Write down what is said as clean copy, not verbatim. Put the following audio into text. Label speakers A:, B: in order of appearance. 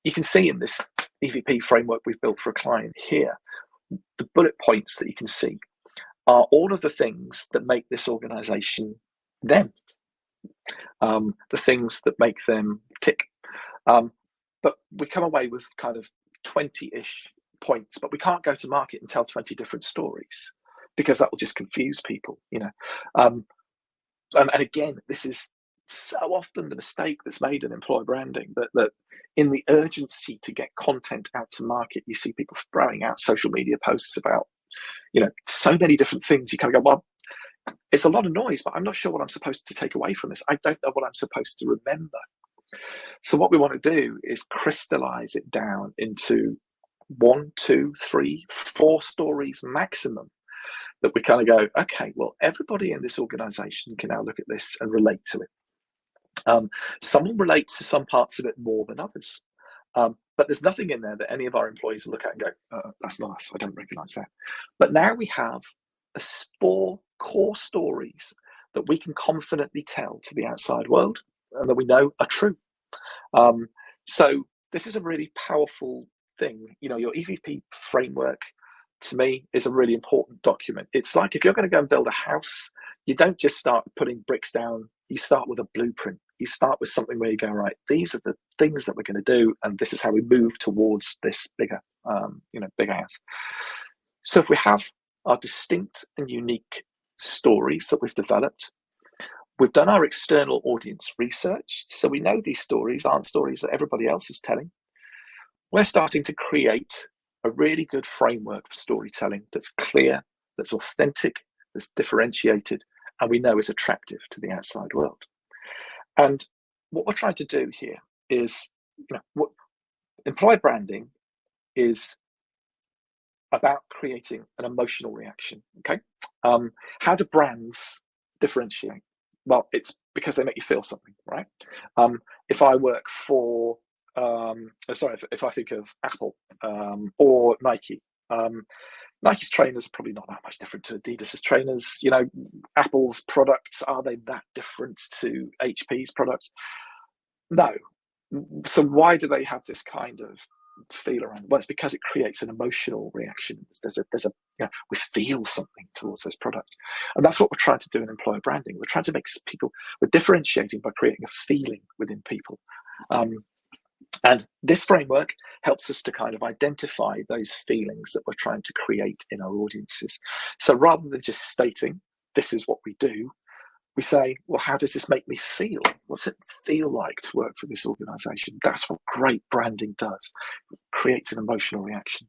A: you can see in this EVP framework we've built for a client here, the bullet points that you can see are all of the things that make this organization them, the things that make them tick. But we come away with kind of 20-ish points, but we can't go to market and tell 20 different stories because that will just confuse people, you know. And again, this is so often the mistake that's made in employer branding, that in the urgency to get content out to market, you see people throwing out social media posts about, you know, so many different things. You kind of go, well, it's a lot of noise, but I'm not sure what I'm supposed to take away from this. I don't know what I'm supposed to remember. So what we want to do is crystallize it down into 1, 2, 3, 4 stories maximum that we kind of go, okay, well, everybody in this organization can now look at this and relate to it. Some will relate to some parts of it more than others. But there's nothing in there that any of our employees will look at and go, that's not us, I don't recognize that. But now we have 4 core stories that we can confidently tell to the outside world and that we know are true. So this is a really powerful thing. You know, your EVP framework, to me, is a really important document. It's like if you're going to go and build a house, you don't just start putting bricks down. You start with a blueprint. You start with something where you go, right, these are the things that we're going to do, and this is how we move towards this bigger, bigger house. So if we have our distinct and unique stories that we've developed, we've done our external audience research, so we know these stories aren't stories that everybody else is telling. We're starting to create a really good framework for storytelling that's clear, that's authentic, that's differentiated, and we know is attractive to the outside world. And what we're trying to do here is, what employer branding is about creating an emotional reaction. Okay, how do brands differentiate? Well, it's because they make you feel something, right? If I work for, if I think of Apple or Nike, Nike's trainers are probably not that much different to Adidas's trainers. You know, Apple's products, are they that different to HP's products? No. So why do they have this kind of feel around it? Well, it's because it creates an emotional reaction. We feel something towards those products. And that's what we're trying to do in employer branding. We're trying to make people, we're differentiating by creating a feeling within people. And this framework helps us to kind of identify those feelings that we're trying to create in our audiences. So rather than just stating, this is what we do, we say, well, how does this make me feel? What's it feel like to work for this organization? That's what great branding does. It creates an emotional reaction.